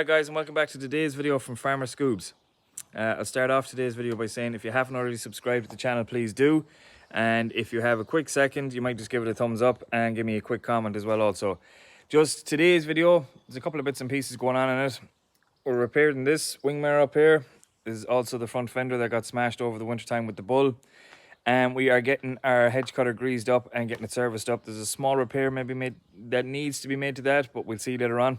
Alright guys, and welcome back to today's video from Farmer Scoobs. I'll start off today's video by saying if you haven't already subscribed to the channel, please do. And if you have a quick second, you might just give it a thumbs up and give me a quick comment as well also. Just today's video, there's a couple of bits and pieces going on in it. We're repairing this wing mirror up here. This is also the front fender that got smashed over the winter time with the bull. And we are getting our hedge cutter greased up and getting it serviced up. There's a small repair maybe made that needs to be made to that, but we'll see later on.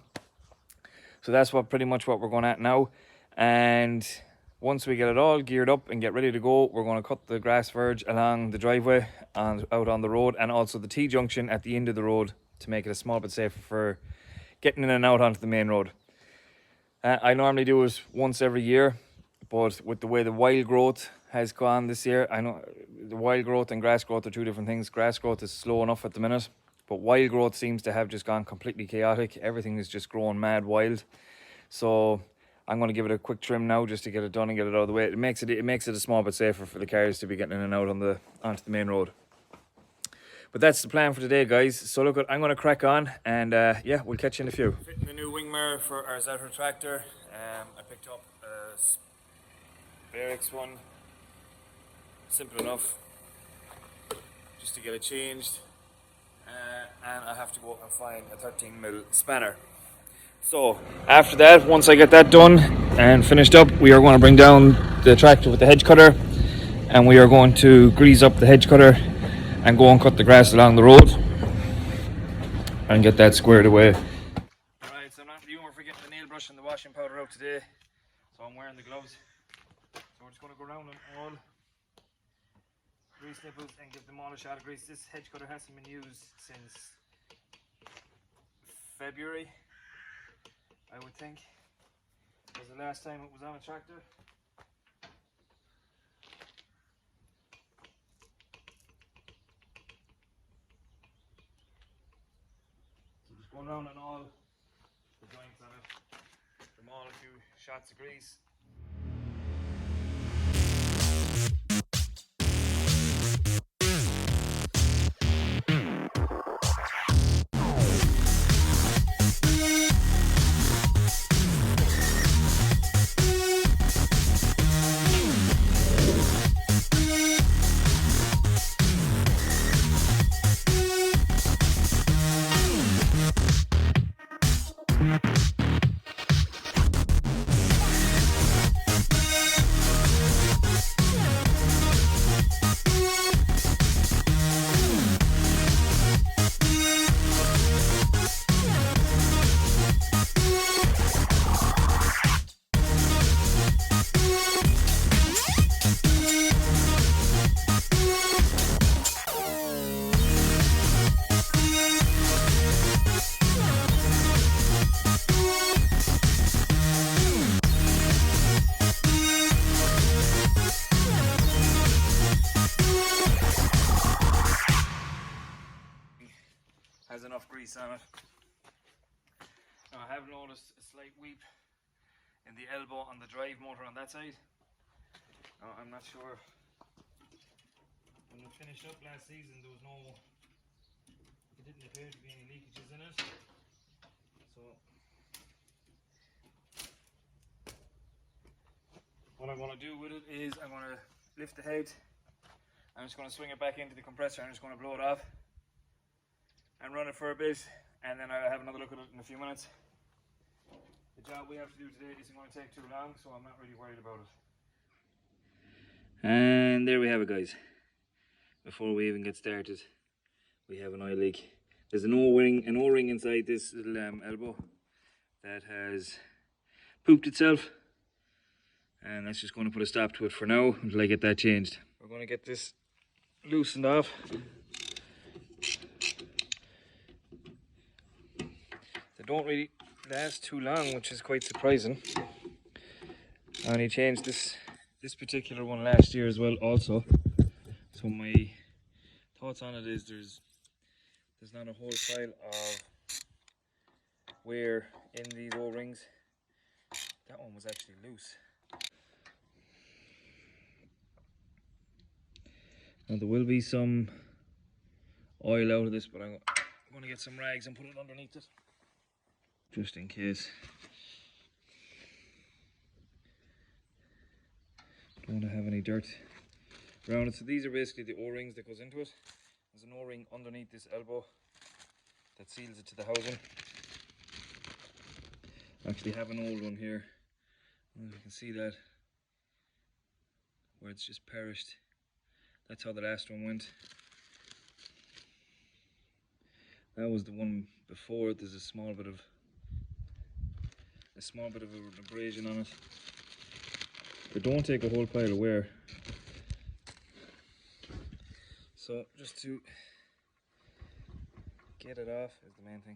So that's pretty much what we're going at now. And once we get it all geared up and get ready to go, we're going to cut the grass verge along the driveway and out on the road, and also the T-junction at the end of the road to make it a small bit safer for getting in and out onto the main road. I normally do it once every year, but with the way the wild growth has gone this year, I know the wild growth and grass growth are two different things. Grass growth is slow enough at the minute, but wild growth seems to have just gone completely chaotic. Everything is just growing mad wild. So I'm going to give it a quick trim now just to get it done and get it out of the way. It makes it a small bit safer for the cars to be getting in and out onto the main road. But that's the plan for today, guys. So look, I'm going to crack on, and yeah, we'll catch you in a few. Fitting the new wing mirror for our Zouter tractor. I picked up a Verges one. Simple enough, just to get it changed. And I have to go and find a 13mm spanner. So after that, once I get that done and finished up, we are going to bring down the tractor with the hedge cutter, and we are going to grease up the hedge cutter and go and cut the grass along the road and get that squared away. Alright, so I'm not doing for getting the nail brush and the washing powder out today, so I'm wearing the gloves. So we're just going to go around and all grease nipples and give them all a shot of grease. This hedge cutter hasn't been used since February, I would think, was the last time it was on a tractor. So just going around and all the joints on it, give them all a few shots of grease. Has enough grease on it. Now I have noticed a slight weep in the elbow on the drive motor on that side. Now I'm not sure. When we finished up last season, there didn't appear to be any leakages in it. So what I'm going to do with it is I'm going to lift the head. I'm just going to swing it back into the compressor. I'm just going to blow it off and run it for a bit, and then I'll have another look at it in a few minutes. The job we have to do today isn't going to take too long, so I'm not really worried about it. And there we have it, guys. Before we even get started, we have an oil leak. There's an O-ring inside this little elbow that has pooped itself, and that's just going to put a stop to it for now until I get that changed. We're going to get this loosened off. They don't really last too long, which is quite surprising. I only changed this particular one last year as well also. So my thoughts on it is there's not a whole pile of wear in these O-rings. That one was actually loose. Now there will be some oil out of this, but I'm going to get some rags and put it underneath it, just in case. Don't want to have any dirt around it. So these are basically the O-rings that goes into it. There's an O-ring underneath this elbow that seals it to the housing. I actually have an old one here. You can see that where it's just perished. That's how the last one went. That was the one before. There's a small bit of an abrasion on it. But don't take a whole pile of wear. So just to get it off is the main thing,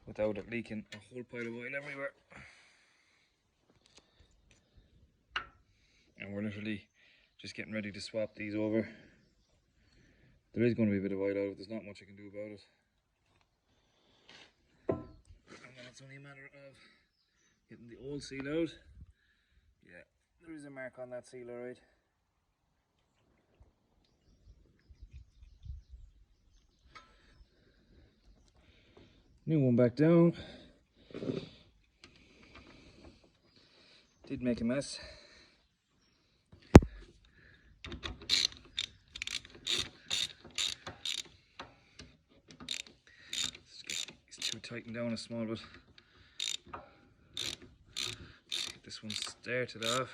without it leaking a whole pile of oil everywhere. And we're literally just getting ready to swap these over. There is going to be a bit of oil out of it. There's not much I can do about it. And then it's only a matter of getting the old seal out. Yeah, there is a mark on that seal, alright. New one back down. Did make a mess. Let's get these two tightened down a small bit. Get this one started off.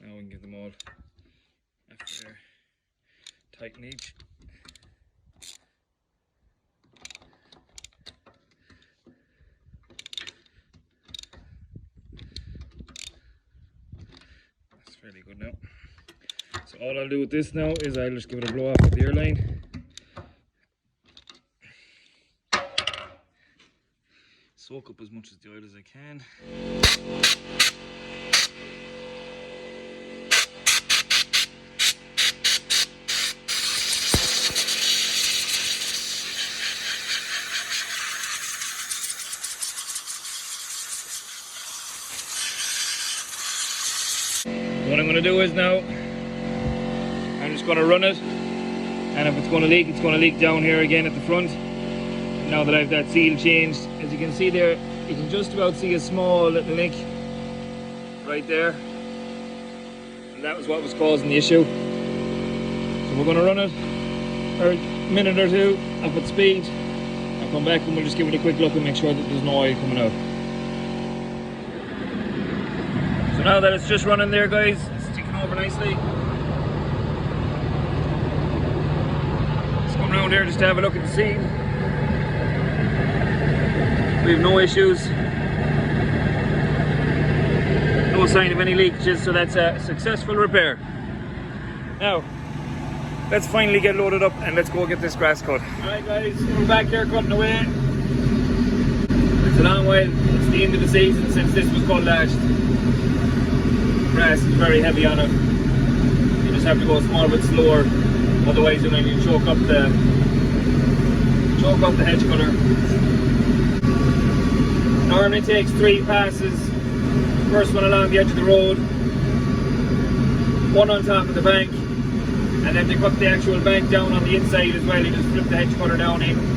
Now we can get them all after they're tighten each. That's fairly good now. So all I'll do with this now is I'll just give it a blow off with the air line. Soak up as much of the oil as I can. What I'm going to do is now, I'm just going to run it, and if it's going to leak down here again at the front. Now that I've that seal changed, as you can see there, you can just about see a small little nick right there, and that was what was causing the issue. So we're going to run it for a minute or two up at speed. I'll come back and we'll just give it a quick look and make sure that there's no oil coming out. So now that it's just running there, guys, it's sticking over nicely. Let's come around here just to have a look at the seal. We have no issues, no sign of any leakages, so that's a successful repair. Now, let's finally get loaded up and let's go get this grass cut. Alright guys, we're back here cutting away. It's a long way, it's the end of the season since this was cut last. Grass is very heavy on it. You just have to go a small bit slower, otherwise you're going to choke up the hedge cutter. Normally takes 3 passes. First one along the edge of the road, one on top of the bank, and then to cut the actual bank down on the inside as well, you just flip the hedge cutter down in.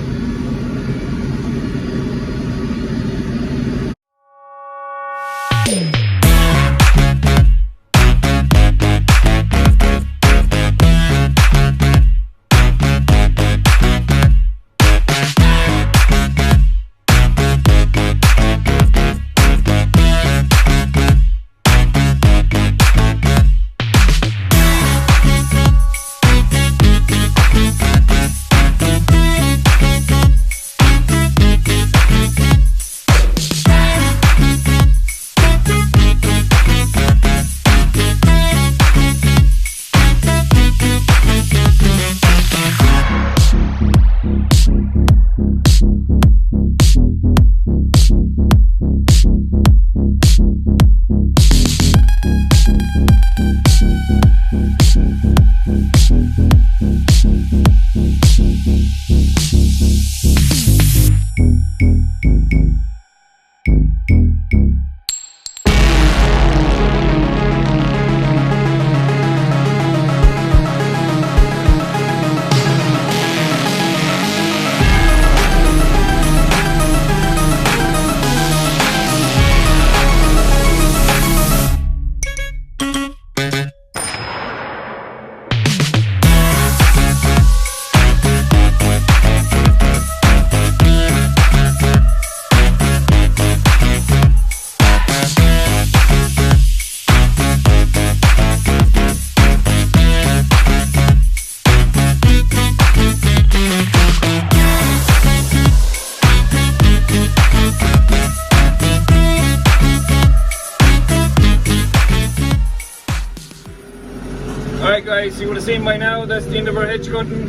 you would have seen by now, that's the end of our hedge cutting.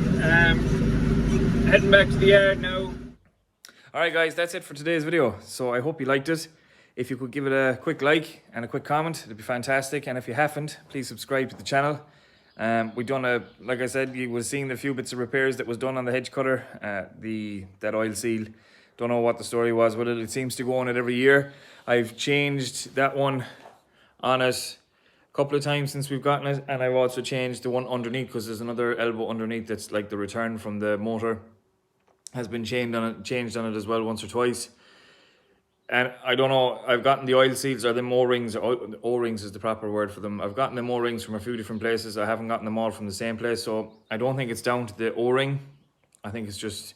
Heading back to the yard now. Alright guys, that's it for today's video. So I hope you liked it. If you could give it a quick like and a quick comment, it'd be fantastic. And if you haven't, please subscribe to the channel. We done like I said, you would have seen the few bits of repairs that was done on the hedge cutter. That oil seal, don't know what the story was with it. It seems to go on it every year. I've changed that one on it a couple of times since we've gotten it, and I've also changed the one underneath because there's another elbow underneath that's like the return from the motor has been changed on it as well once or twice. And I don't know, I've gotten the oil seals or the O-rings, O-rings is the proper word for them. I've gotten the O-rings from a few different places. I haven't gotten them all from the same place, so I don't think it's down to the O-ring. I think it's just,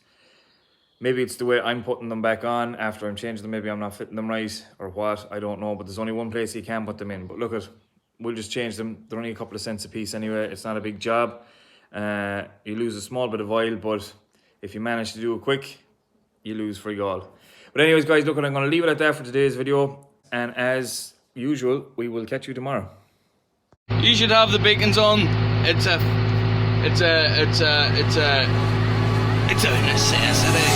maybe it's the way I'm putting them back on after I'm changing them. Maybe I'm not fitting them right or what, I don't know. But there's only one place you can put them in. But look at, we'll just change them. They're only a couple of cents a piece anyway. It's not a big job. You lose a small bit of oil, but if you manage to do it quick, you lose free all. But anyways guys, look, I'm going to leave it at that for today's video. And as usual, we will catch you tomorrow. You should have the beacons on. It's a necessity.